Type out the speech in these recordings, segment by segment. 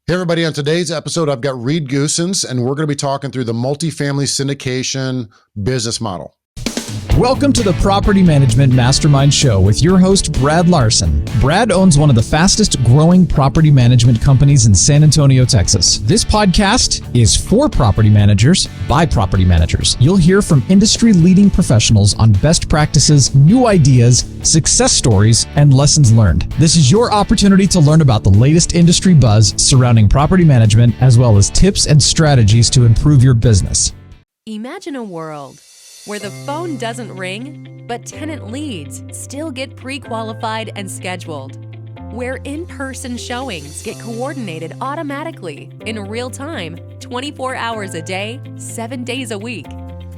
Hey everybody, on today's episode, I've got Reed Goossens, and we're going to be talking through the multifamily syndication business model. Welcome to the Property Management Mastermind Show with your host, Brad Larson. Brad owns one of the fastest growing property management companies in San Antonio, Texas. This podcast is for property managers by property managers. You'll hear from industry-leading professionals on best practices, new ideas, success stories, and lessons learned. This is your opportunity to learn about the latest industry buzz surrounding property management, as well as tips and strategies to improve your business. Imagine a world where the phone doesn't ring, but tenant leads still get pre-qualified and scheduled. Where in-person showings get coordinated automatically in real time, 24 hours a day, 7 days a week.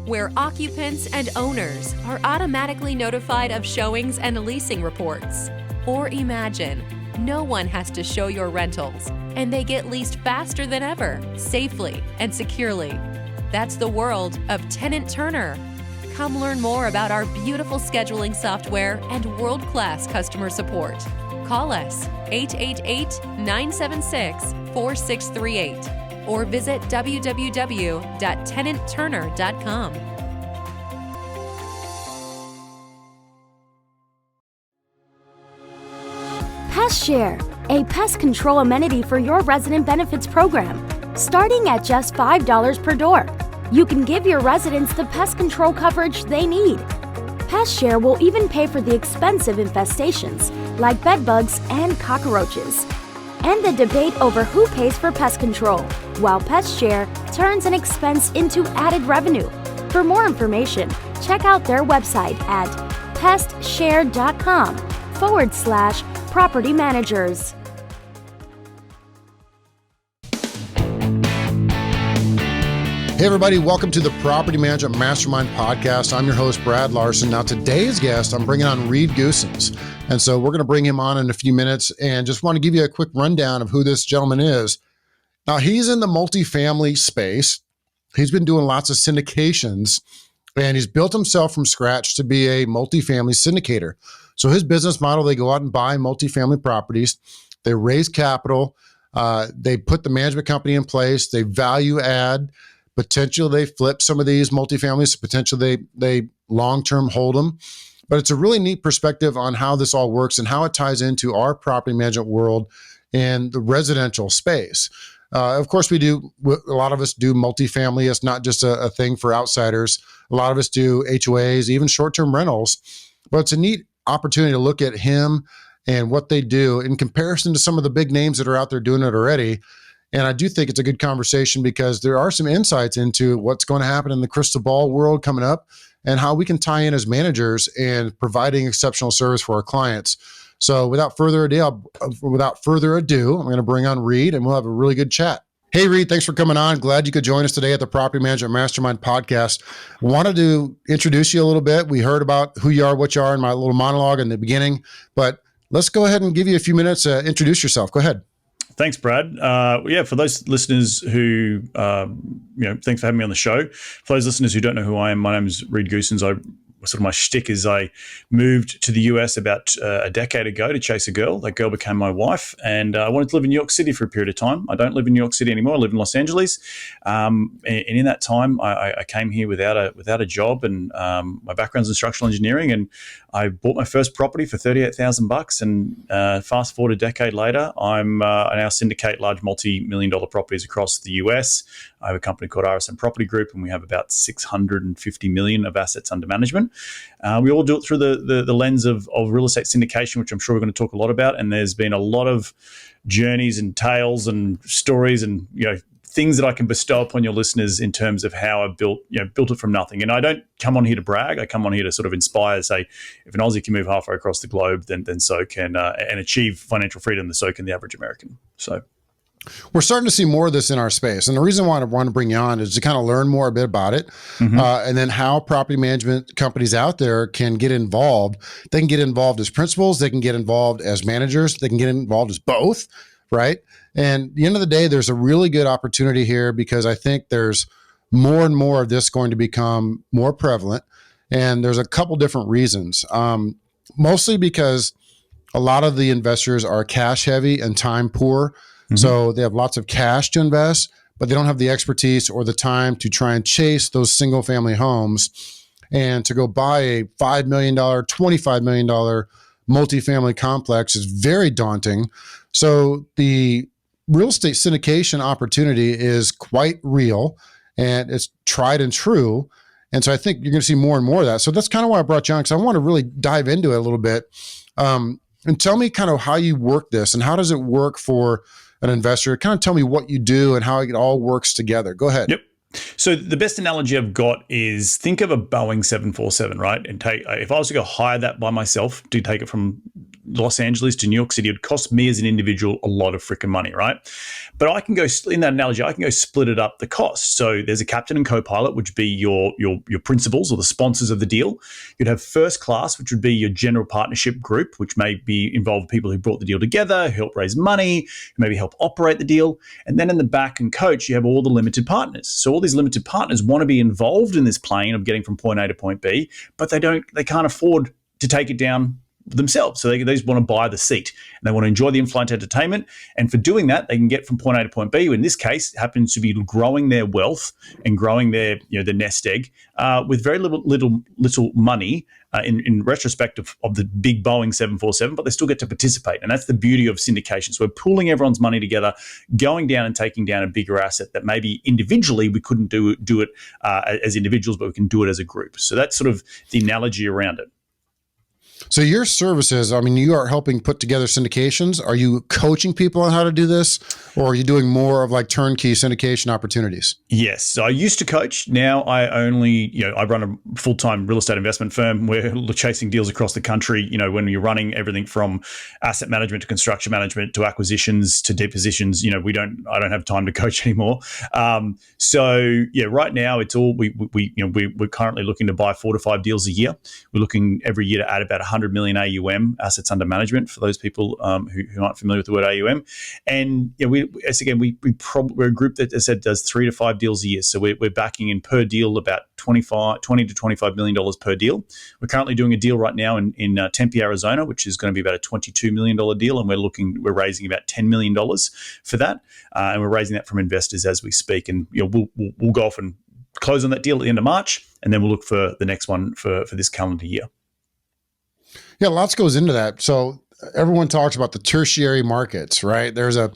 Where occupants and owners are automatically notified of showings and leasing reports. Or imagine no one has to show your rentals, and they get leased faster than ever, safely and securely. That's the world of Tenant Turner. Come learn more about our beautiful scheduling software and world-class customer support. Call us 888-976-4638 or visit www.tenantturner.com. Pest Share, a pest control amenity for your resident benefits program, starting at just $5 per door. You can give your residents the pest control coverage they need. Pest Share will even pay for the expensive infestations like bedbugs and cockroaches. And the debate over who pays for pest control, while Pest Share turns an expense into added revenue. For more information, check out their website at pestshare.com/property managers. Hey everybody, welcome to the Property Management Mastermind Podcast. I'm your host, Brad Larson. Now today's guest, I'm bringing on Reed Goossens. And so we're going to bring him on in a few minutes and just want to give you a quick rundown of who this gentleman is. Now he's in the multifamily space. He's been doing lots of syndications and he's built himself from scratch to be a multifamily syndicator. So his business model, they go out and buy multifamily properties. They raise capital. They put the management company in place. They value add. Potential they flip some of these multifamilies, potential they long-term hold them. But it's a really neat perspective on how this all works and how it ties into our property management world and the residential space. Of course, a lot of us do multifamily. It's not just a thing for outsiders. A lot of us do HOAs, even short-term rentals. But it's a neat opportunity to look at him and what they do in comparison to some of the big names that are out there doing it already. And I do think it's a good conversation because there are some insights into what's going to happen in the crystal ball world coming up and how we can tie in as managers and providing exceptional service for our clients. So without further ado, I'm going to bring on Reed and we'll have a really good chat. Hey, Reed, thanks for coming on. Glad you could join us today at the Property Management Mastermind Podcast. Wanted to introduce you a little bit. We heard about who you are, what you are in my little monologue in the beginning, but let's go ahead and give you a few minutes to introduce yourself. Go ahead. Thanks, Brad. For those listeners who, thanks for having me on the show. For those listeners who don't know who I am, my name is Reed Goossens. My shtick is I moved to the US about a decade ago to chase a girl. That girl became my wife, and I wanted to live in New York City for a period of time. I don't live in New York City anymore. I live in Los Angeles, and in that time, I came here without a job, and my background's in structural engineering, and I bought my first property for $38,000. And fast forward a decade later, I now syndicate large multi-million-dollar properties across the US. I have a company called RSM Property Group, and we have about $650 million of assets under management. We all do it through the lens of real estate syndication, which I'm sure we're going to talk a lot about. And there's been a lot of journeys and tales and stories and things that I can bestow upon your listeners in terms of how I built it from nothing. And I don't come on here to brag. I come on here to sort of inspire, say, if an Aussie can move halfway across the globe, then so can and achieve financial freedom, then so can the average American. So. We're starting to see more of this in our space. And the reason why I want to bring you on is to kind of learn more a bit about it. And then how property management companies out there can get involved. They can get involved as principals. They can get involved as managers. They can get involved as both, right? And at the end of the day, there's a really good opportunity here because I think there's more and more of this going to become more prevalent. And there's a couple different reasons. Mostly because a lot of the investors are cash heavy and time poor. So they have lots of cash to invest, but they don't have the expertise or the time to try and chase those single family homes and to go buy a $5 million, $25 million multifamily complex is very daunting. So the real estate syndication opportunity is quite real and it's tried and true. And so I think you're going to see more and more of that. So that's kind of why I brought you on, because I want to really dive into it a little bit. And tell me kind of how you work this and how does it work for an investor? Kind of tell me what you do and how it all works together. Go ahead. Yep. So the best analogy I've got is think of a Boeing 747, right? And if I was to go hire that by myself to take it from Los Angeles to New York City, it would cost me as an individual a lot of freaking money, right? But I can go, in that analogy, I can go split it up the cost. So there's a captain and co-pilot, which would be your principals or the sponsors of the deal. You'd have first class, which would be your general partnership group, which may be involved people who brought the deal together, who help raise money, who maybe help operate the deal. And then in the back and coach, you have all the limited partners. So all these limited partners want to be involved in this plane of getting from point A to point B, but they can't afford to take it down themselves. So they just want to buy the seat and they want to enjoy the in-flight entertainment. And for doing that, they can get from point A to point B, who in this case happens to be growing their wealth and growing their, the nest egg with very little money in retrospect of the big Boeing 747, but they still get to participate. And that's the beauty of syndication. So we're pooling everyone's money together, going down and taking down a bigger asset that maybe individually we couldn't do it as individuals, but we can do it as a group. So that's sort of the analogy around it. So your services, I mean, you are helping put together syndications. Are you coaching people on how to do this, or are you doing more of like turnkey syndication opportunities? Yes. So I used to coach. Now I only, I run a full-time real estate investment firm. We're chasing deals across the country. When you're running everything from asset management to construction management to acquisitions to depositions, I don't have time to coach anymore. So yeah, right now it's all, we're currently looking to buy 4 to 5 deals a year. We're looking every year to add about 100 million AUM, assets under management, for those people who aren't familiar with the word AUM. And we're a group that, as I said, does 3 to 5 deals a year. So we're backing in per deal about $20 to $25 million per deal. We're currently doing a deal right now in Tempe, Arizona, which is going to be about a $22 million deal. And we're raising about $10 million for that. And we're raising that from investors as we speak. And we'll go off and close on that deal at the end of March. And then we'll look for the next one for this calendar year. Yeah, lots goes into that. So everyone talks about the tertiary markets, right? There's a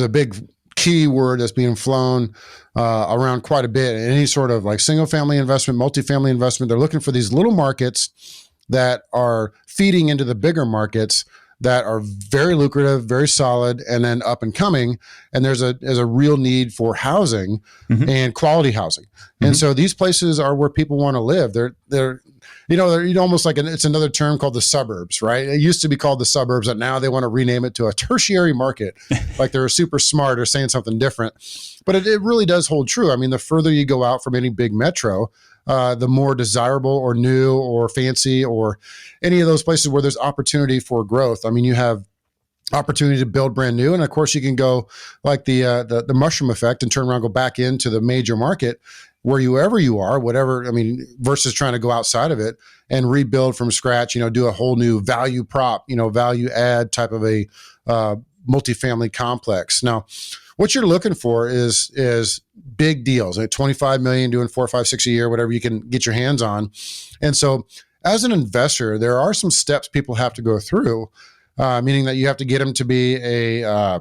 big key word that's being flown around quite a bit. Any sort of like single family investment, multifamily investment, they're looking for these little markets that are feeding into the bigger markets that are very lucrative, very solid, and then up and coming. And there's a real need for housing and quality housing. And so these places are where people want to live. They're almost like it's another term called the suburbs, right? It used to be called the suburbs, and now they want to rename it to a tertiary market, like they're super smart or saying something different. But it really does hold true. I mean, the further you go out from any big metro, the more desirable or new or fancy or any of those places where there's opportunity for growth. I mean, you have opportunity to build brand new. And of course you can go like the mushroom effect and turn around, go back into the major market wherever you are, versus trying to go outside of it and rebuild from scratch, do a whole new value prop, value add type of a multifamily complex. Now, what you're looking for is big deals, like 25 million, doing 4, 5, 6 a year, whatever you can get your hands on. And so as an investor, there are some steps people have to go through, meaning that you have to get them to be a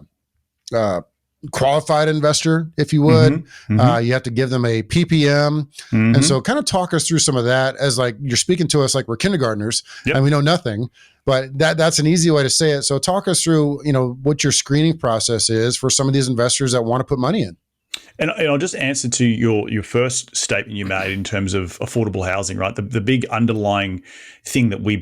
qualified investor, if you would. You have to give them a PPM. And so kind of talk us through some of that as like you're speaking to us like we're kindergartners and we know nothing, but that's an easy way to say it. So talk us through, what your screening process is for some of these investors that want to put money in. And I'll just answer to your first statement you made in terms of affordable housing, right? The big underlying thing that we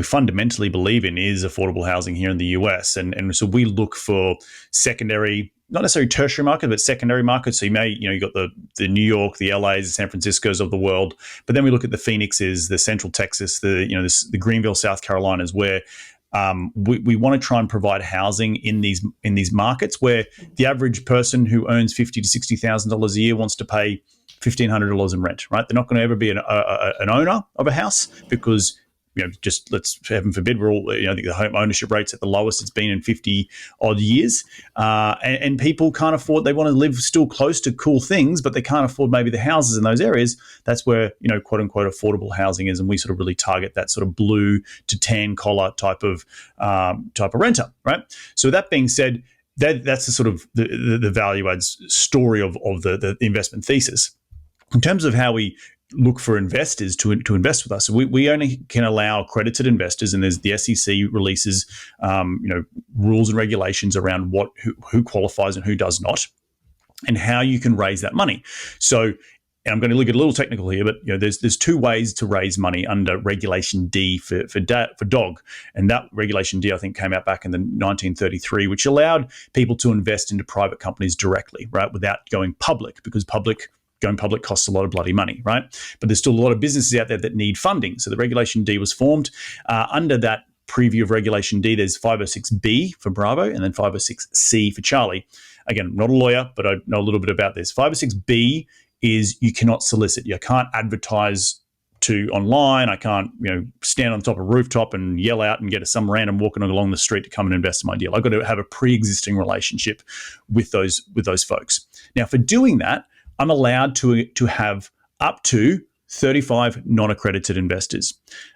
fundamentally believe in is affordable housing here in the US. And so we look for secondary, not necessarily tertiary market, but secondary markets. So you got the New York, the LAs, the San Franciscos of the world. But then we look at the Phoenixes, the Central Texas, the Greenville, South Carolinas, where we want to try and provide housing in these markets where the average person who earns $50,000 to $60,000 a year wants to pay $1,500 in rent, right? They're not going to ever be an owner of a house because just let's heaven forbid, we're all, I think the home ownership rate's at the lowest it's been in 50 odd years. And people can't afford, they want to live still close to cool things, but they can't afford maybe the houses in those areas. That's where, quote unquote, affordable housing is. And we sort of really target that sort of blue to tan collar type of renter, right? So that being said, that's the sort of the value adds story of the investment thesis. In terms of how we look for investors to invest with us, so we only can allow accredited investors, and there's the SEC releases rules and regulations around who qualifies and who does not, and how you can raise that money. So, and I'm going to get a little technical here, but there's two ways to raise money under Regulation D for dog, and that Regulation D I think came out back in the 1933, which allowed people to invest into private companies directly, right, without going public, because going public costs a lot of bloody money, right? But there's still a lot of businesses out there that need funding. So the Regulation D was formed. Under that preview of Regulation D, there's 506B for Bravo and then 506C for Charlie. Again, I'm not a lawyer, but I know a little bit about this. 506B is you cannot solicit. You can't advertise to online. I can't, stand on top of a rooftop and yell out and get some random walking along the street to come and invest in my deal. I've got to have a pre-existing relationship with those folks. Now, for doing that, I'm allowed to have up to 35 non-accredited investors.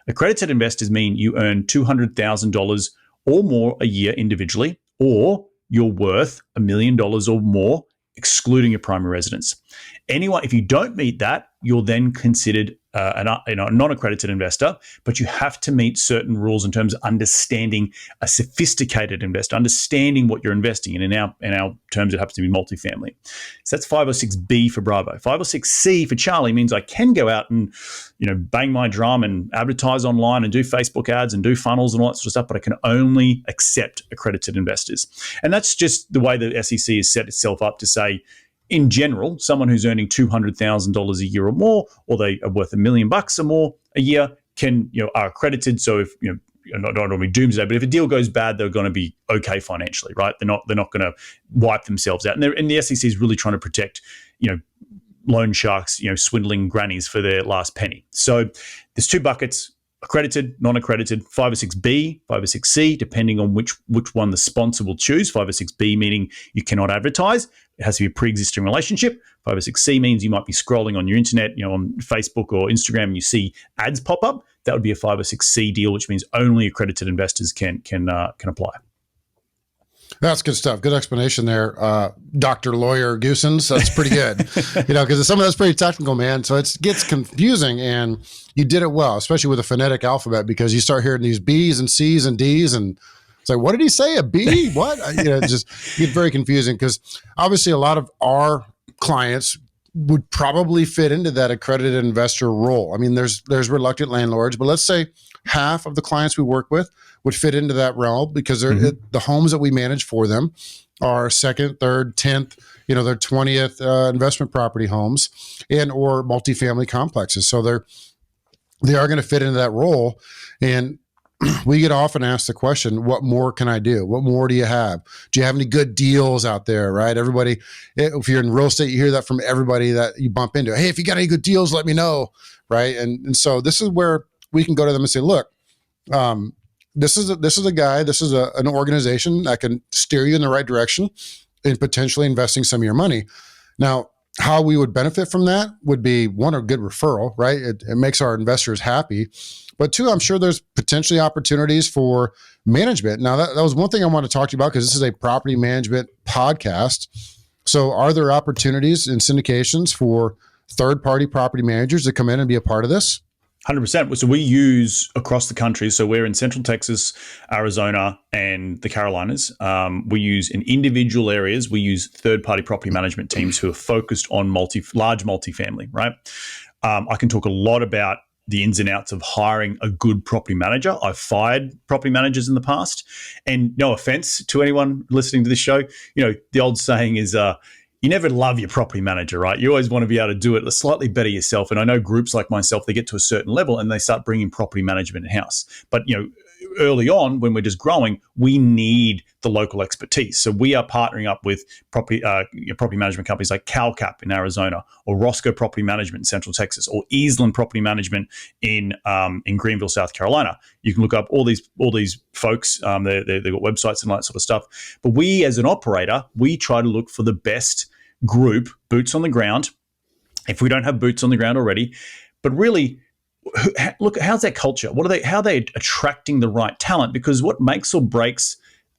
Accredited investors mean you earn $200,000 or more a year individually, or you're worth $1 million or more, excluding your primary residence. Anyone, if you don't meet that, you're then considered a non-accredited investor, but you have to meet certain rules in terms of understanding a sophisticated investor, understanding what you're investing in. In our terms, it happens to be multifamily. So that's 506B for Bravo. 506C for Charlie means I can go out and bang my drum and advertise online and do Facebook ads and do funnels and all that sort of stuff, but I can only accept accredited investors. And that's just the way the SEC has set itself up to say, in general, someone who's earning $200,000 a year or more, or they are worth $1 million or more a year, are accredited. So if I don't want to be doomsday, but if a deal goes bad, they're going to be okay financially, right? They're not going to wipe themselves out. And the SEC is really trying to protect loan sharks, swindling grannies for their last penny. So there's two buckets: accredited, non-accredited, 506B, 506C, depending on which one the sponsor will choose. 506B meaning you cannot advertise. It has to be a pre-existing relationship. 506C means you might be scrolling on your internet, on Facebook or Instagram, and you see ads pop up. That would be a 506C deal, which means only accredited investors can apply. That's good stuff. Good explanation there, Dr. Lawyer Goossens. That's pretty good, because some of that's pretty technical, man. So it gets confusing, and you did it well, especially with the phonetic alphabet, because you start hearing these B's and C's and D's, and it's like, what did he say? A B? What? Just get very confusing, because obviously a lot of our clients would probably fit into that accredited investor role. I mean, there's reluctant landlords, but let's say half of the clients we work with would fit into that realm, because they're the homes that we manage for them are second, third, 10th, their 20th investment property homes and or multifamily complexes. So they are going to fit into that role. And we get often asked the question, what more can I do? What more do you have? Do you have any good deals out there, right? Everybody, if you're in real estate, you hear that from everybody that you bump into. Hey, if you got any good deals, let me know, right? And so this is where we can go to them and say, look, this is a guy, this is an organization that can steer you in the right direction in potentially investing some of your money. Now, how we would benefit from that would be, one, a good referral, right? It makes our investors happy. But two, I'm sure there's potentially opportunities for management. Now, that was one thing I want to talk to you about, because this is a property management podcast. So are there opportunities in syndications for third-party property managers to come in and be a part of this? 100%. So we use across the country. So we're in Central Texas, Arizona, and the Carolinas. We use in individual areas, we use third-party property management teams who are focused on large multifamily, right? I can talk a lot about the ins and outs of hiring a good property manager. I've fired property managers in the past. And no offense to anyone listening to this show, the old saying is, you never love your property manager, right? You always want to be able to do it slightly better yourself. And I know groups like myself, they get to a certain level and they start bringing property management in-house. But, early on, when we're just growing, we need the local expertise. So we are partnering up with property management companies like CalCap in Arizona, or Roscoe Property Management in Central Texas, or Eastland Property Management in Greenville, South Carolina. You can look up all these folks. They've got websites and all that sort of stuff. But we, as an operator, we try to look for the best group, boots on the ground, if we don't have boots on the ground already. But really, look, how's their culture? How are they attracting the right talent? Because what makes or breaks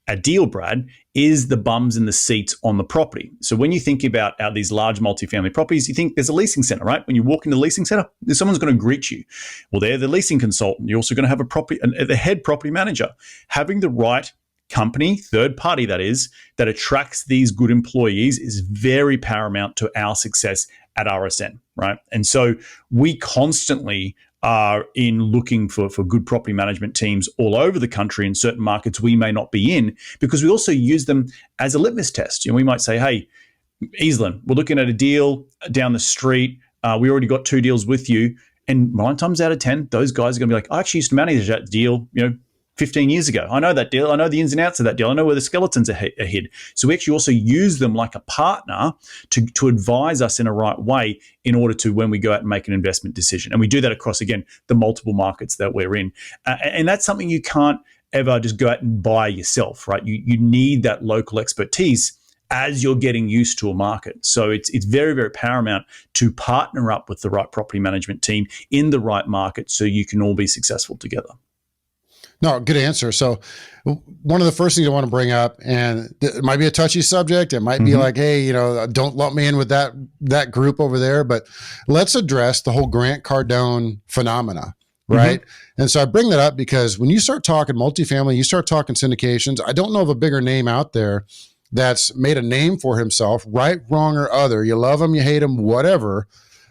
a deal, Brad, is the bums in the seats on the property. So when you think about these large multifamily properties, you think there's a leasing center, right? When you walk into the leasing center, someone's going to greet you. Well, they're the leasing consultant. You're also going to have the head property manager. Having the right company, third party that is, that attracts these good employees is very paramount to our success at RSN, right? And so we constantly are in looking for good property management teams all over the country in certain markets we may not be in, because we also use them as a litmus test. We might say, hey, Eastland, we're looking at a deal down the street. We already got 2 deals with you. And 9 times out of 10, those guys are going to be like, I actually used to manage that deal, 15 years ago. I know that deal. I know the ins and outs of that deal. I know where the skeletons are hid. So we actually also use them like a partner to advise us in a right way in order to, when we go out and make an investment decision. And we do that across, again, the multiple markets that we're in. And that's something you can't ever just go out and buy yourself, right? You need that local expertise as you're getting used to a market. So it's very, very paramount to partner up with the right property management team in the right market so you can all be successful together. No, good answer. So one of the first things I want to bring up, and it might be a touchy subject. It might be like, hey, don't lump me in with that group over there, but let's address the whole Grant Cardone phenomena, right? And so I bring that up because when you start talking multifamily, you start talking syndications, I don't know of a bigger name out there that's made a name for himself, right, wrong, or other. You love him, you hate him, whatever.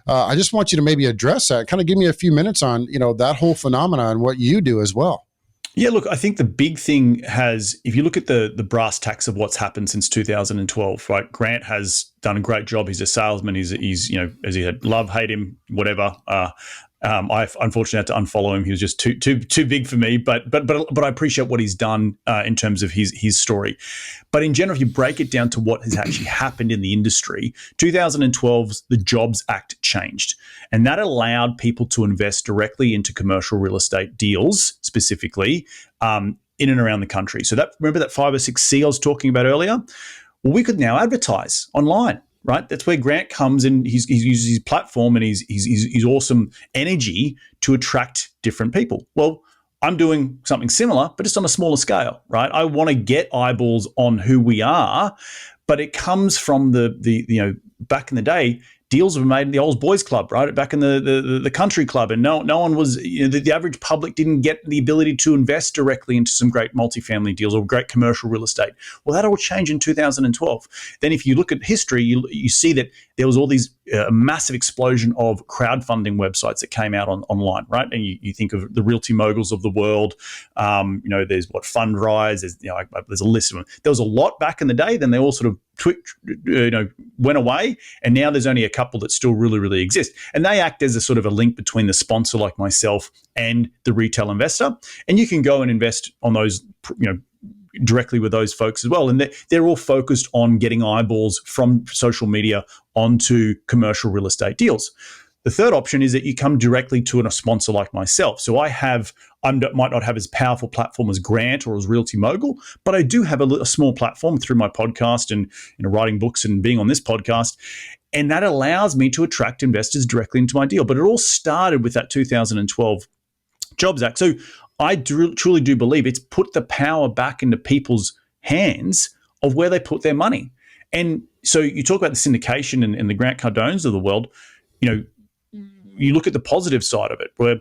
I just want you to maybe address that. Kind of give me a few minutes on, that whole phenomena and what you do as well. Yeah, look, I think the big thing if you look at the brass tacks of what's happened since 2012, right? Grant has done a great job. He's a salesman. He's as he had, love, hate him, whatever. I unfortunately had to unfollow him. He was just too big for me. But I appreciate what he's done in terms of his story. But in general, if you break it down to what has actually happened in the industry, 2012, the Jobs Act changed, and that allowed people to invest directly into commercial real estate deals, specifically in and around the country. So remember that 506C I was talking about earlier? Well, we could now advertise online. Right, that's where Grant comes in. He uses his platform and his awesome energy to attract different people. Well, I'm doing something similar, but just on a smaller scale. Right, I want to get eyeballs on who we are, but it comes from the back in the day. Deals were made in the old boys club, right? Back in the country club, and no one was. The average public didn't get the ability to invest directly into some great multifamily deals or great commercial real estate. Well, that all changed in 2012. Then, if you look at history, you see that there was all these massive explosion of crowdfunding websites that came out online, right? And you think of the Realty Moguls of the world. There's Fundrise. There's a list of them. There was a lot back in the day. Then they all sort of went away, and now there's only a couple that still really, really exist. And they act as a sort of a link between the sponsor like myself and the retail investor. And you can go and invest on those, directly with those folks as well. And they're all focused on getting eyeballs from social media onto commercial real estate deals. The third option is that you come directly to a sponsor like myself. So I might not have as powerful platform as Grant or as Realty Mogul, but I do have a small platform through my podcast and writing books and being on this podcast. And that allows me to attract investors directly into my deal. But it all started with that 2012 Jobs Act. So I truly do believe it's put the power back into people's hands of where they put their money. And so you talk about the syndication and the Grant Cardones of the world, you look at the positive side of it, where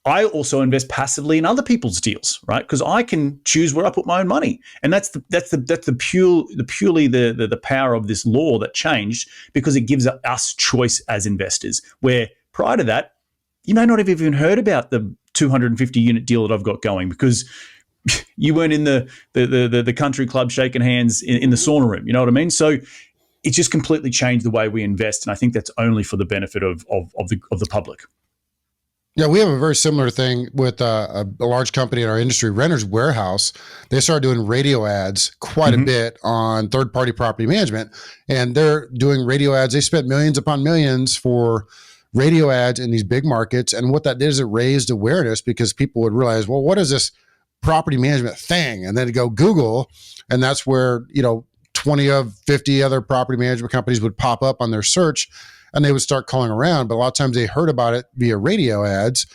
I also invest passively in other people's deals, right? Because I can choose where I put my own money, and that's purely the power of this law that changed, because it gives us choice as investors. Where prior to that, you may not have even heard about the 250 unit deal that I've got going, because you weren't in the country club shaking hands in the sauna room. You know what I mean? So it's just completely changed the way we invest, and I think that's only for the benefit of the public. Yeah, we have a very similar thing with a large company in our industry, Renters Warehouse. They started doing radio ads quite a bit on third-party property management, and they're doing radio ads. They spent millions upon millions for radio ads in these big markets, and what that did is it raised awareness because people would realize, well, what is this property management thing? And then to go Google, and that's where 20 of 50 other property management companies would pop up on their search, and they would start calling around. But a lot of times they heard about it via radio ads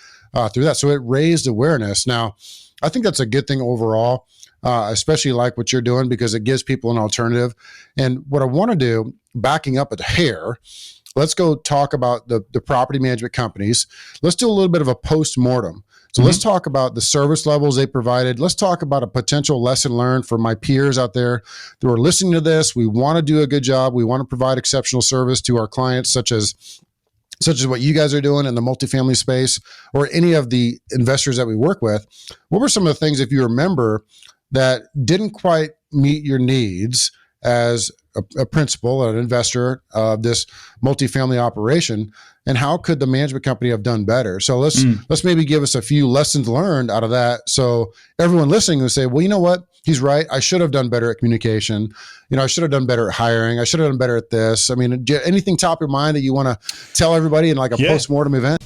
through that. So it raised awareness. Now, I think that's a good thing overall, especially like what you're doing, because it gives people an alternative. And what I want to do, backing up a hair, let's go talk about the property management companies. Let's do a little bit of a post-mortem. So let's talk about the service levels they provided. Let's talk about a potential lesson learned for my peers out there who are listening to this. We want to do a good job. We want to provide exceptional service to our clients, such as what you guys are doing in the multifamily space or any of the investors that we work with. What were some of the things, if you remember, that didn't quite meet your needs as a principal, an investor of this multifamily operation, and how could the management company have done better? So let's maybe give us a few lessons learned out of that. So everyone listening will say, well, you know what? He's right. I should have done better at communication. I should have done better at hiring. I should have done better at this. I mean, anything top of your mind that you want to tell everybody in like a post-mortem event?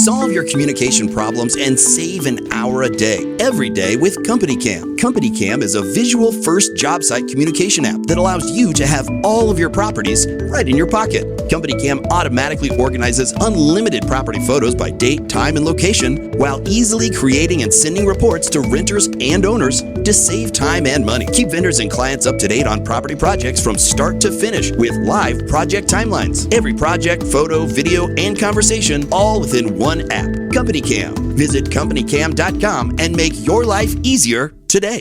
Solve your communication problems and save an hour a day, every day with CompanyCam. CompanyCam is a visual-first job site communication app that allows you to have all of your properties right in your pocket. CompanyCam automatically organizes unlimited property photos by date, time, and location, while easily creating and sending reports to renters and owners to save time and money. Keep vendors and clients up to date on property projects from start to finish with live project timelines. Every project, photo, video, and conversation all within one app. CompanyCam. Visit CompanyCam.com and make your life easier today.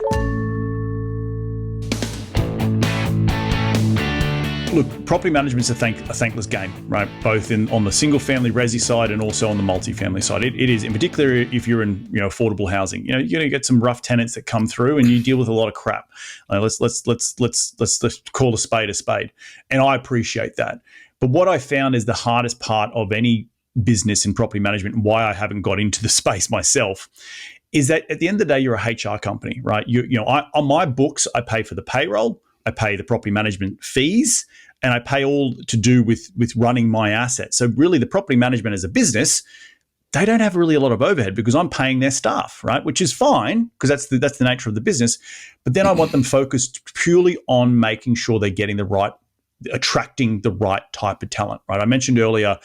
Look, property management's a thankless game, right? Both on the single-family resi side and also on the multifamily side. It is, in particular, if you're in affordable housing. You're going to get some rough tenants that come through, and you deal with a lot of crap. Let's call a spade, and I appreciate that. But what I found is the hardest part of any business in property management, and why I haven't got into the space myself, is that at the end of the day, you're a HR company, right? On my books, I pay for the payroll, I pay the property management fees, and I pay all to do with running my assets. So really, the property management as a business, they don't have really a lot of overhead because I'm paying their staff, right? Which is fine because that's the nature of the business. But then I want them focused purely on making sure they're getting attracting the right type of talent, right? I mentioned earlier,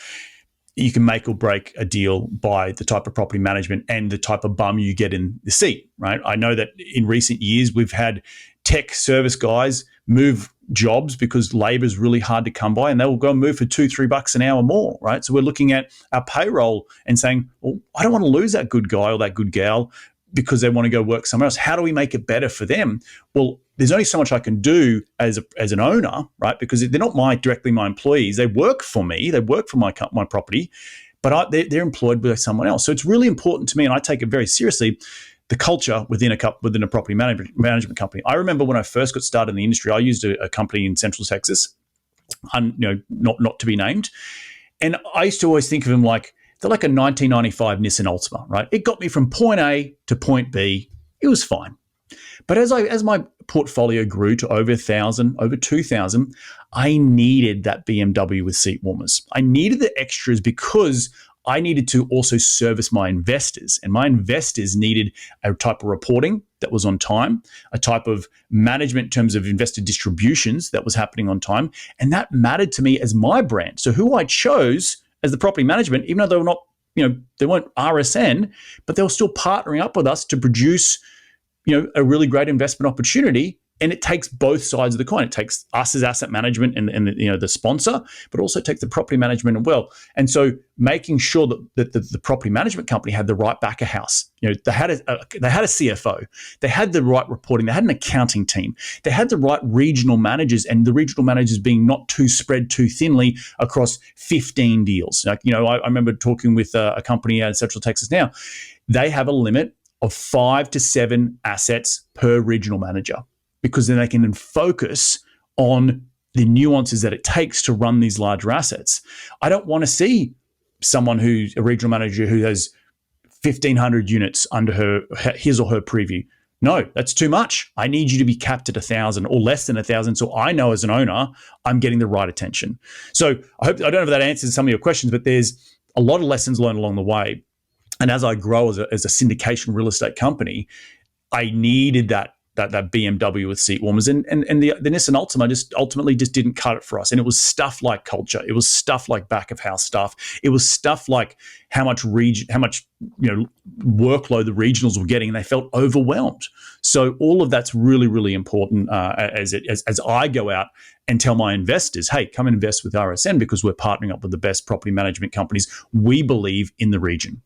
you can make or break a deal by the type of property management and the type of bum you get in the seat, right? I know that in recent years, we've had tech service guys move jobs because labor is really hard to come by, and they will go and move for $2-3 an hour more, right? So we're looking at our payroll and saying, well, I don't want to lose that good guy or that good gal because they want to go work somewhere else. How do we make it better for them? Well, there's only so much I can do as an owner, right? Because they're not directly my employees. They work for me. They work for my property, but they're employed by someone else. So it's really important to me, and I take it very seriously, the culture within a property management company. I remember when I first got started in the industry, I used a company in Central Texas, not to be named, and I used to always think of them like they're like a 1995 Nissan Altima, right? It got me from point A to point B. It was fine. But as my portfolio grew to over 1,000, over 2,000, I needed that BMW with seat warmers. I needed the extras because I needed to also service my investors, and my investors needed a type of reporting that was on time, a type of management in terms of investor distributions that was happening on time, and that mattered to me as my brand. So who I chose as the property management, even though they were not, they weren't RSN, but they were still partnering up with us to produce, a really great investment opportunity. And it takes both sides of the coin. It takes us as asset management and the sponsor, but also takes the property management as well. And so making sure that the property management company had the right back of house. They had a CFO, they had the right reporting, they had an accounting team, they had the right regional managers, and the regional managers being not too spread too thinly across 15 deals. I remember talking with a company out of Central Texas now. They have a limit of 5 to 7 assets per regional manager, because then they can focus on the nuances that it takes to run these larger assets. I don't want to see someone who's a regional manager who has 1,500 units under his or her preview. No, that's too much. I need you to be capped at 1,000 or less than 1,000, so I know as an owner I'm getting the right attention. So I don't know if that answers some of your questions, but there's a lot of lessons learned along the way. And as I grow as a syndication real estate company, I needed that BMW with seat warmers, and the Nissan Altima ultimately didn't cut it for us. And it was stuff like culture, it was stuff like back of house stuff, it was stuff like how much workload the regionals were getting, and they felt overwhelmed. So all of that's really, really important as I go out and tell my investors, hey, come and invest with RSN because we're partnering up with the best property management companies we believe in the region.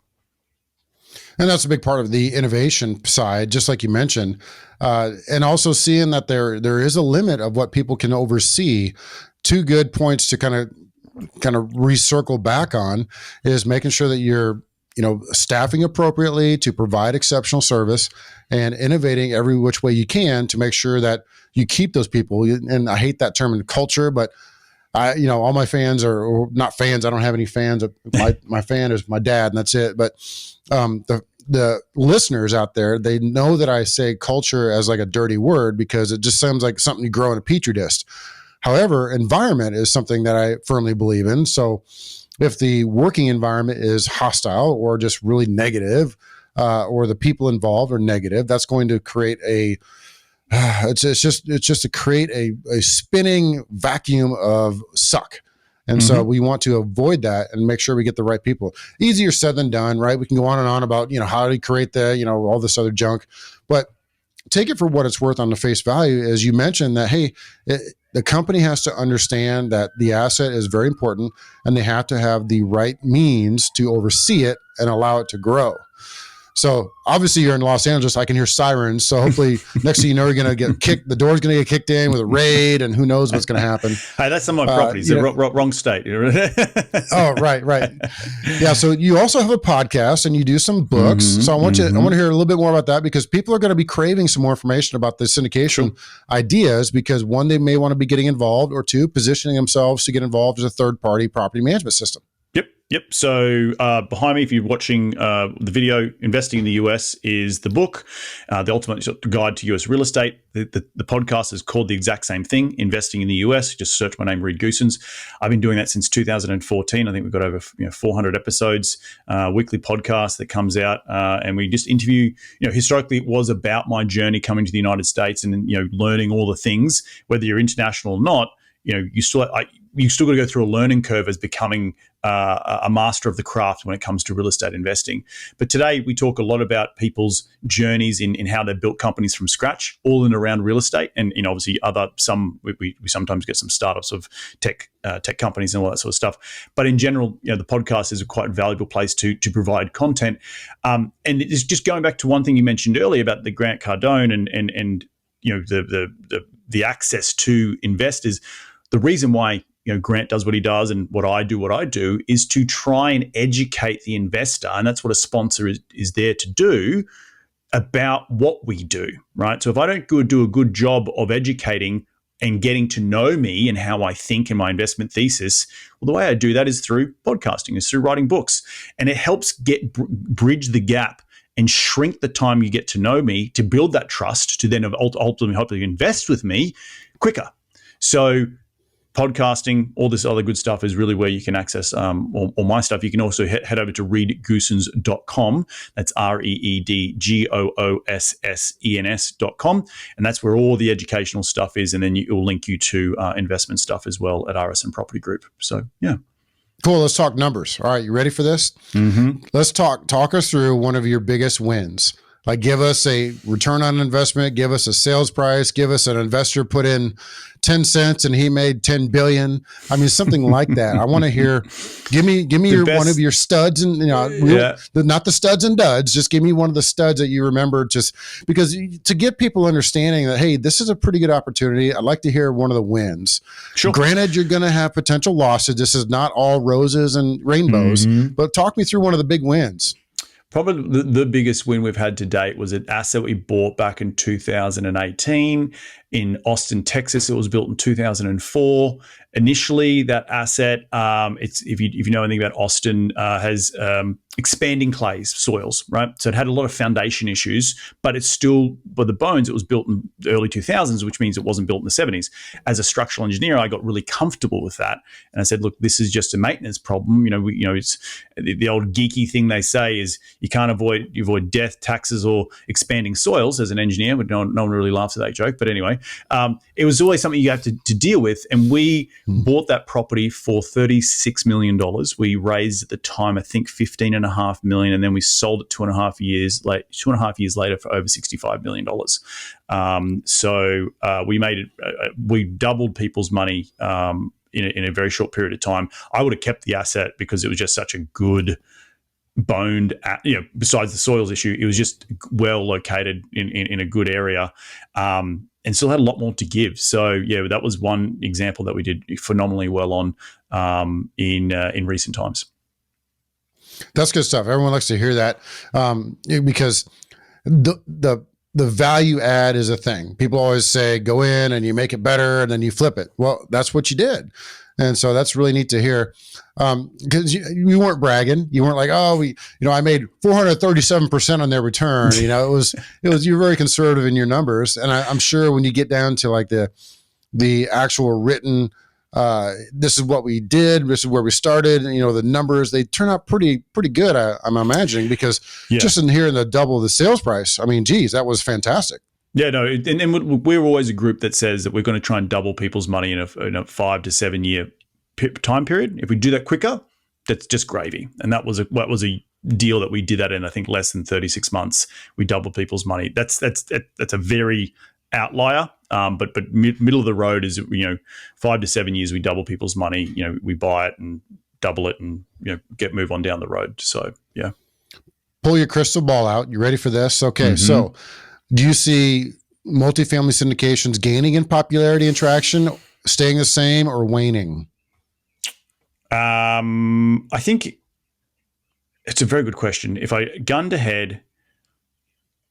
And that's a big part of the innovation side, just like you mentioned, and also seeing that there is a limit of what people can oversee. Two good points to kind of recircle back on is making sure that you're staffing appropriately to provide exceptional service and innovating every which way you can to make sure that you keep those people. And I hate that term in culture, but all my fans are not fans. I don't have any fans. My fan is my dad, and that's it. But the listeners out there, they know that I say culture as like a dirty word because it just sounds like something you grow in a petri dish. However, environment is something that I firmly believe in. So if the working environment is hostile or just really negative, or the people involved are negative, that's going to create it's just to create a spinning vacuum of suck. And so we want to avoid that and make sure we get the right people. Easier said than done, right? We can go on and on about, how to create all this other junk, but take it for what it's worth on the face value. As you mentioned that, hey, the company has to understand that the asset is very important and they have to have the right means to oversee it and allow it to grow. So obviously you're in Los Angeles. I can hear sirens. So hopefully next thing you know, you're going to get kicked. The door's going to get kicked in with a raid and who knows what's going to happen. Hey, that's some of my properties. Wrong state. Oh, right. Yeah. So you also have a podcast and you do some books. So I want to hear a little bit more about that because people are going to be craving some more information about the syndication ideas because one, they may want to be getting involved, or two, positioning themselves to get involved as a third-party property management system. Yep. So behind me, if you're watching the video, Investing in the US is the book, The Ultimate Guide to US Real Estate. The podcast is called the exact same thing, Investing in the US. Just search my name, Reed Goossens. I've been doing that since 2014. I think we've got over 400 episodes, weekly podcast that comes out, and we just interview. Historically, it was about my journey coming to the United States and learning all the things, whether you're international or not. You still got to go through a learning curve as becoming a master of the craft when it comes to real estate investing. But today we talk a lot about people's journeys in how they built companies from scratch, all in around real estate, and obviously we sometimes get some startups of tech companies and all that sort of stuff. But in general, the podcast is a quite valuable place to provide content. And it's just going back to one thing you mentioned earlier about the Grant Cardone and the access to investors. The reason why Grant does what he does and what I do is to try and educate the investor, and that's what a sponsor is there to do, about what we do, right? So if I don't do a good job of educating and getting to know me and how I think and my investment thesis, well, the way I do that is through podcasting, is through writing books, and it helps bridge the gap and shrink the time you get to know me to build that trust to then ultimately hopefully invest with me quicker. So podcasting, all this other good stuff is really where you can access all my stuff. You can also head over to reedgoossens.com. That's ReedGoossens.com. And that's where all the educational stuff is. And then it will link you to investment stuff as well at RSN Property Group. So, yeah. Cool. Let's talk numbers. All right. You ready for this? Let's talk us through one of your biggest wins. Like, give us a return on investment, give us a sales price, give us an investor put in 10 cents and he made 10 billion. I mean, something like that. I want to hear, give me one of your studs and, not the studs and duds. Just give me one of the studs that you remember, just because to get people understanding that, hey, this is a pretty good opportunity. I'd like to hear one of the wins. Sure. Granted, you're going to have potential losses. This is not all roses and rainbows, but talk me through one of the big wins. Probably the biggest win we've had to date was an asset we bought back in 2018 in Austin, Texas. It was built in 2004. Initially, that asset, it's if you know anything about Austin, has expanding clays soils, right? So it had a lot of foundation issues, but it's still, by the bones, it was built in the early 2000s, which means it wasn't built in the 70s. As a structural engineer, I got really comfortable with that, and I said, look, this is just a maintenance problem. It's the old geeky thing they say is you can't avoid death, taxes, or expanding soils as an engineer. But no one really laughs at that joke. But anyway, it was always something you have to deal with. And we bought that property for $36 million. We raised at the time, I think, $15.5 million, and then we sold it 2.5 years later for over $65 million. So we made it. We doubled people's money in a very short period of time. I would have kept the asset because it was just such a good boned, besides the soils issue, it was just well located in a good area, and still had a lot more to give. So yeah, that was one example that we did phenomenally well on in recent times. That's good stuff. Everyone likes to hear that because the value add is a thing. People always say, go in and you make it better and then you flip it. Well, that's what you did. And so that's really neat to hear. Because you weren't bragging. You weren't like, oh, I made 437% on their return. It was you're very conservative in your numbers. And I'm sure when you get down to like the actual written, this is what we did, this is where we started, and the numbers, they turn out pretty good, I'm imagining, because just in hearing the double the sales price, I mean, geez, that was fantastic. Yeah, no, and we're always a group that says that we're going to try and double people's money in a 5 to 7 year time period. If we do that quicker, that's just gravy. And that was a deal that we did that in, I think, less than 36 months. We doubled people's money. That's a very outlier. But middle of the road is 5 to 7 years we double people's money. We buy it and double it and move on down the road. So yeah. Pull your crystal ball out. You ready for this? Okay, so do you see multifamily syndications gaining in popularity and traction, staying the same, or waning? I think it's a very good question. If I gunned ahead,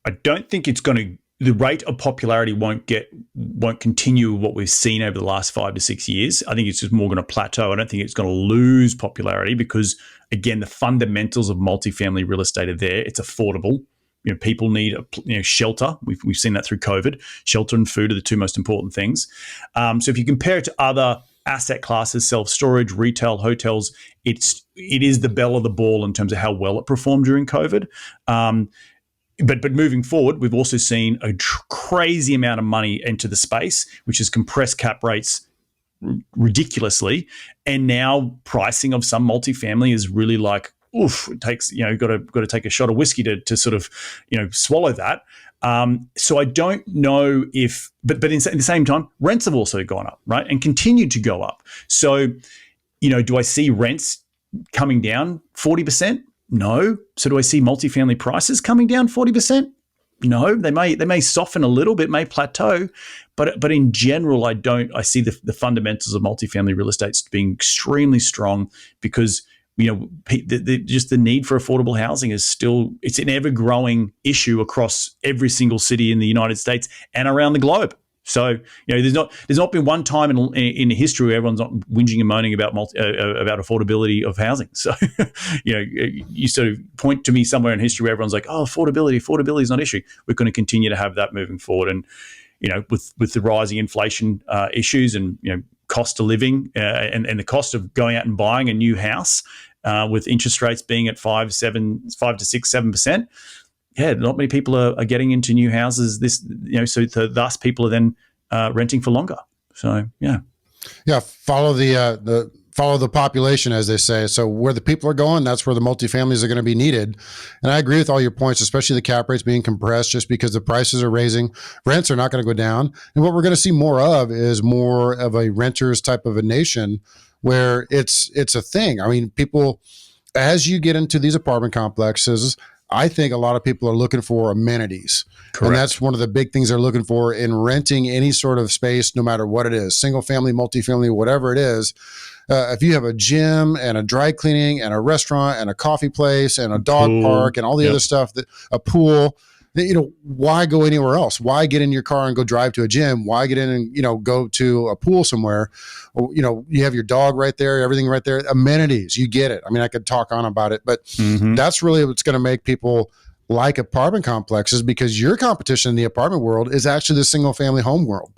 I don't think it's going to. The rate of popularity won't continue what we've seen over the last 5 to 6 years. I think it's just more going to plateau. I don't think it's going to lose popularity because, again, the fundamentals of multifamily real estate are there. It's affordable. People need shelter. We've seen that through COVID. Shelter and food are the two most important things. So if you compare it to other asset classes, self-storage, retail, hotels, it is the belle of the ball in terms of how well it performed during COVID. But moving forward, we've also seen a crazy amount of money enter the space, which has compressed cap rates ridiculously. And now pricing of some multifamily is really like, oof, it takes, got to take a shot of whiskey to sort of, swallow that. So I don't know if, but at the same time, rents have also gone up, right? And continue to go up. So, do I see rents coming down 40%? No. So do I see multifamily prices coming down 40%? No. They may soften a little bit, may plateau, but in general, I see the fundamentals of multifamily real estate being extremely strong because just the need for affordable housing is still, it's an ever growing issue across every single city in the United States and around the globe. So, there's not been one time in history where everyone's not whinging and moaning about affordability of housing. So, you sort of point to me somewhere in history where everyone's like, oh, affordability is not an issue. We're going to continue to have that moving forward. And, with the rising inflation issues and, cost of living and the cost of going out and buying a new house with interest rates being at 5 to 6, 7%. Yeah, not many people are getting into new houses. Thus people are then renting for longer. So yeah, follow the population, as they say. So where the people are going, that's where the multifamilies are going to be needed. And I agree with all your points, especially the cap rates being compressed just because the prices are raising. Rents are not going to go down. And what we're going to see more of is more of a renters type of a nation where it's a thing. I mean, people, as you get into these apartment complexes, I think a lot of people are looking for amenities. Correct. And that's one of the big things they're looking for in renting any sort of space, no matter what it is, single family, multifamily, whatever it is. If you have a gym and a dry cleaning and a restaurant and a coffee place and a dog park and all the other stuff, a pool, why go anywhere else? Why get in your car and go drive to a gym? Why get in and, go to a pool somewhere? You have your dog right there, everything right there, amenities, you get it. I mean, I could talk on about it, but that's really what's going to make people like apartment complexes, because your competition in the apartment world is actually the single family home world.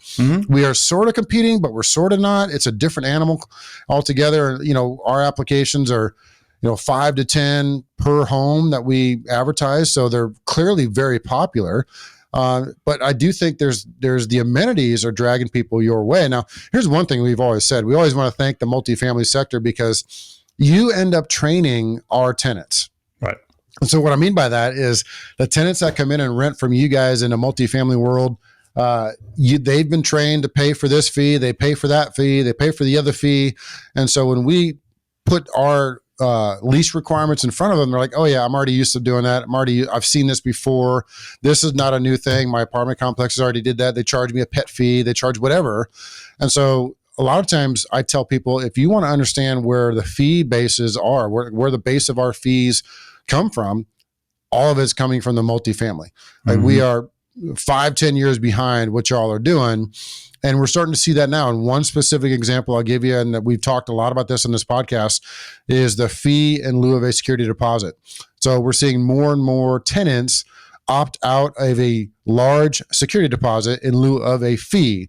We are sort of competing, but we're sort of not. It's a different animal altogether. Our applications are 5 to 10 per home that we advertise. So they're clearly very popular. But I do think there's the amenities are dragging people your way. Now, here's one thing we've always said. We always want to thank the multifamily sector, because you end up training our tenants. Right. And so what I mean by that is the tenants that come in and rent from you guys in a multifamily world, they've been trained to pay for this fee. They pay for that fee. They pay for the other fee. And so when we put our lease requirements in front of them, they're like, oh yeah, I'm already used to doing that. I've seen this before. This is not a new thing. My apartment complexes already did that. They charge me a pet fee. They charge whatever. And so a lot of times I tell people, if you want to understand where the fee bases are, where the base of our fees come from, all of it's coming from the multifamily. Like we are 5-10 years behind what y'all are doing. And we're starting to see that now. And one specific example I'll give you, and that we've talked a lot about this in this podcast, is the fee in lieu of a security deposit. So we're seeing more and more tenants opt out of a large security deposit in lieu of a fee.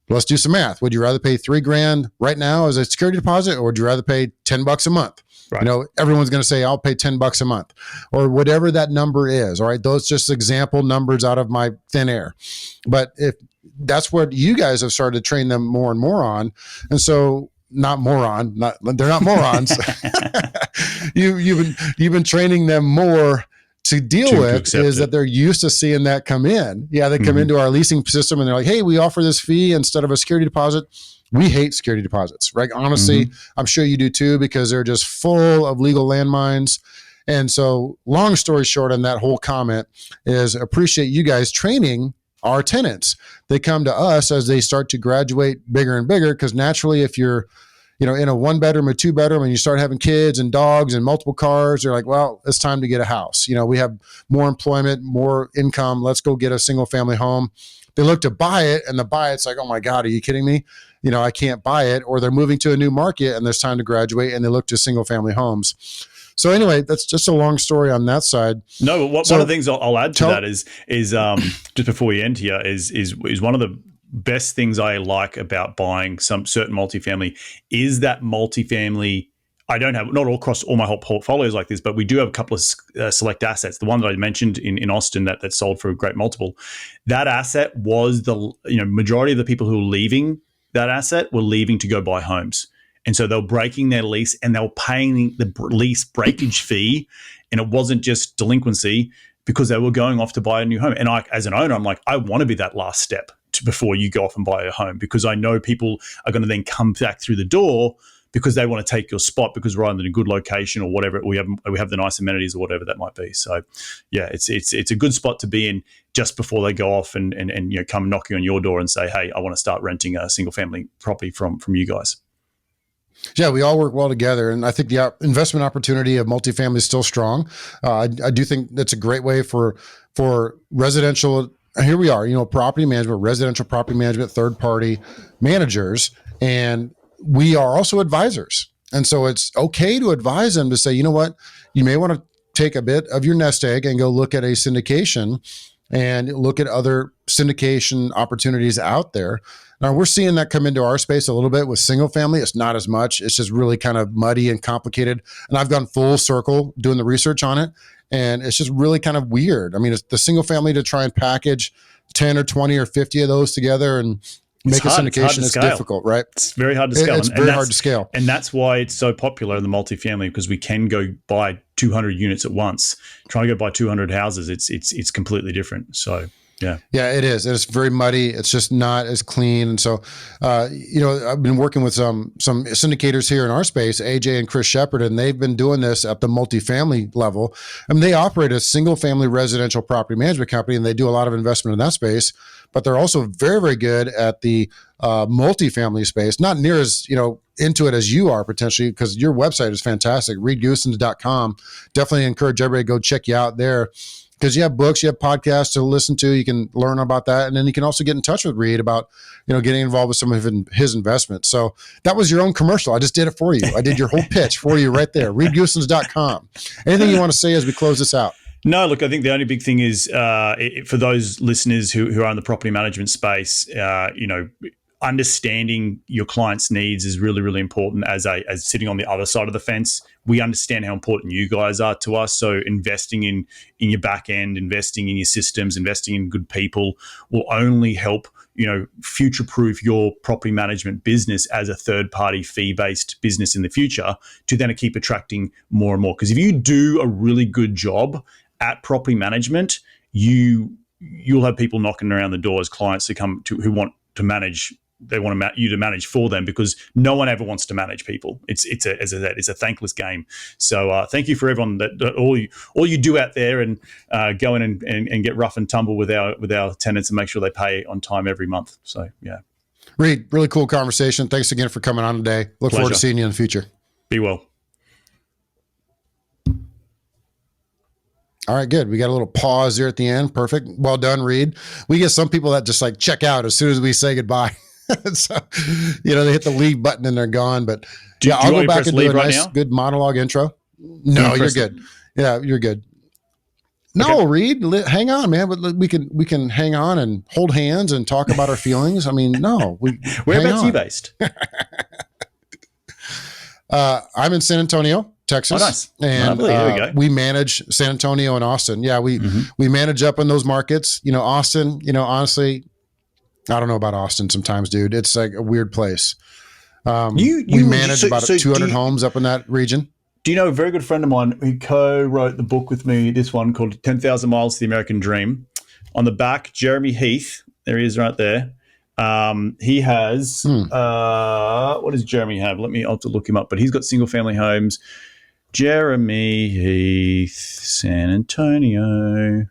Let's do some math. Would you rather pay $3,000 right now as a security deposit, or would you rather pay $10 a month? Right. Everyone's going to say, I'll pay $10 a month, or whatever that number is. All right. Those just example numbers out of my thin air. But if that's what you guys have started to train them more and more on. And so they're not morons. You've been training them more to deal with is that they're used to seeing that come in. Yeah. They come into our leasing system and they're like, hey, we offer this fee instead of a security deposit. We hate security deposits, right? Honestly, I'm sure you do too, because they're just full of legal landmines. And so long story short on that whole comment is appreciate you guys training our tenants. They come to us as they start to graduate bigger and bigger, because naturally if you're in a 1-bedroom or 2-bedroom and you start having kids and dogs and multiple cars, you're like, well, it's time to get a house. We have more employment, more income. Let's go get a single family home. They look to buy it, and it's like, oh my God, are you kidding me? I can't buy it. Or they're moving to a new market and there's time to graduate and they look to single family homes. So anyway, that's just a long story on that side. No, but one of the things I'll add to that is just before we end here is one of the best things I like about buying some certain multifamily is that multifamily. I don't have, not all across all my whole portfolios like this, but we do have a couple of select assets. The one that I mentioned in Austin that sold for a great multiple, that asset was the majority of the people who were leaving that asset were leaving to go buy homes. And so they were breaking their lease and they were paying the lease breakage fee. And it wasn't just delinquency, because they were going off to buy a new home. And I, as an owner, I'm like, I want to be that last step before you go off and buy a home, because I know people are going to then come back through the door because they want to take your spot because we're in a good location or whatever. We have the nice amenities or whatever that might be. So yeah, it's a good spot to be in just before they go off and come knocking on your door and say, hey, I want to start renting a single family property from you guys. Yeah, we all work well together. And I think the investment opportunity of multifamily is still strong. I do think that's a great way for residential. Here we are, property management, residential property management, third-party managers. And we are also advisors. And so it's okay to advise them to say, you know what, you may want to take a bit of your nest egg and go look at a syndication and look at other syndication opportunities out there. Now, we're seeing that come into our space a little bit with single family. It's not as much. It's just really kind of muddy and complicated. And I've gone full circle doing the research on it. And it's just really kind of weird. I mean, it's the single family to try and package 10 or 20 or 50 of those together and make a syndication is difficult, right? It's very hard to scale. It's very hard to scale. And that's why it's so popular in the multifamily, because we can go buy 200 units at once. Trying to go buy 200 houses, it's completely different. So Yeah. Yeah, it is. It's very muddy. It's just not as clean. And so, I've been working with some syndicators here in our space, AJ and Chris Shepard, and they've been doing this at the multifamily level. I mean, they operate a single family residential property management company, and they do a lot of investment in that space, but they're also very, very good at the multifamily space, not near as, into it as you are potentially, because your website is fantastic, readgoossens.com. Definitely encourage everybody to go check you out there, because you have books, you have podcasts to listen to, you can learn about that. And then you can also get in touch with Reed about, getting involved with some of his investments. So that was your own commercial. I just did it for you. I did your whole pitch for you right there, readgoossens.com. Anything you want to say as we close this out? No, look, I think the only big thing is for those listeners who are in the property management space, understanding your client's needs is really, really important. As sitting on the other side of the fence, we understand how important you guys are to us. So investing in your back end, investing in your systems, investing in good people will only help, future-proof your property management business as a third-party fee-based business in the future, to then keep attracting more and more. Because if you do a really good job at property management, you'll have people knocking around the door as clients who want to manage. They want you to manage for them, because no one ever wants to manage people. It's a thankless game. So thank you for everyone that all you do out there, and go in and get rough and tumble with our tenants and make sure they pay on time every month. So yeah, Reed, really cool conversation. Thanks again for coming on today. Look Pleasure. forward to seeing you in the future. Be well. All right, good. We got a little pause there at the end. Perfect. Well done, Reed. We get some people that just check out as soon as we say goodbye. So, they hit the leave button and they're gone. But I'll go back and do a nice, good monologue intro. No, you're good. Yeah, you're good. No, okay. Reed, hang on, man. We can hang on and hold hands and talk about our feelings. I mean, no. Whereabouts are you based? I'm in San Antonio, Texas. Oh, nice. And there we go. We manage San Antonio and Austin. Yeah, we manage up in those markets. Austin, honestly, I don't know about Austin sometimes, dude. It's like a weird place. We manage about 200 homes up in that region. Do you know a very good friend of mine who co-wrote the book with me, this one called 10,000 Miles to the American Dream? On the back, Jeremy Heath. There he is right there. He has, what does Jeremy have? I'll have to look him up, but he's got single family homes. Jeremy Heath, San Antonio.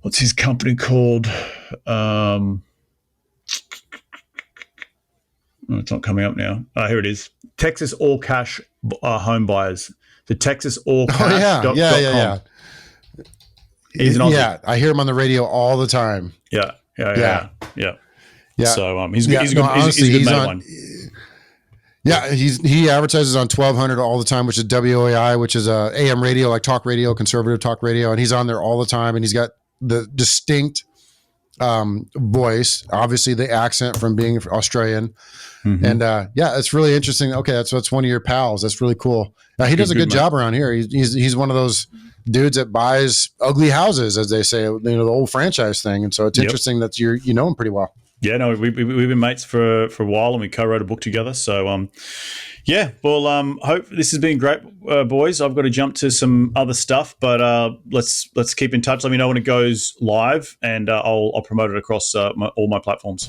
What's his company called? It's not coming up now. Here it is. Texas All Cash Home Buyers. The TexasAllCash.com. Yeah. He's an Aussie. Yeah, I hear him on the radio all the time. Yeah. So he's yeah, a good mate of mine. Yeah, he advertises on 1200 all the time, which is WOAI, which is AM radio, like talk radio, conservative talk radio, and he's on there all the time, and he's got the distinct voice, obviously the accent from being Australian. And it's really interesting. Okay, that's one of your pals. That's really cool. He does a good job around here. He's one of those dudes that buys ugly houses, as they say, the old franchise thing. And so it's interesting that you know him pretty well. Yeah, no, we've been mates for a while, and we co-wrote a book together. So, hope this has been great, boys. I've got to jump to some other stuff, but let's keep in touch. Let me know when it goes live, and I'll promote it across all my platforms.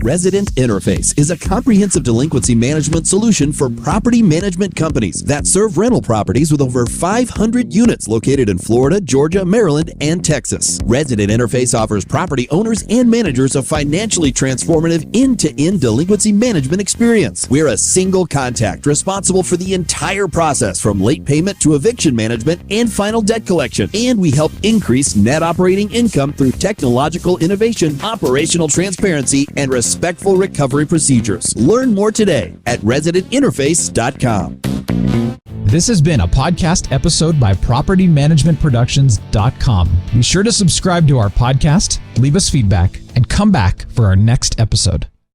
Resident Interface is a comprehensive delinquency management solution for property management companies that serve rental properties with over 500 units located in Florida, Georgia, Maryland, and Texas. Resident Interface offers property owners and managers a financially transformative end-to-end delinquency management experience. We're a single contact responsible for the entire process from late payment to eviction management and final debt collection. And we help increase net operating income through technological innovation, operational transparency, and respectful recovery procedures. Learn more today at residentinterface.com. This has been a podcast episode by PropertyManagementProductions.com. Be sure to subscribe to our podcast, leave us feedback, and come back for our next episode.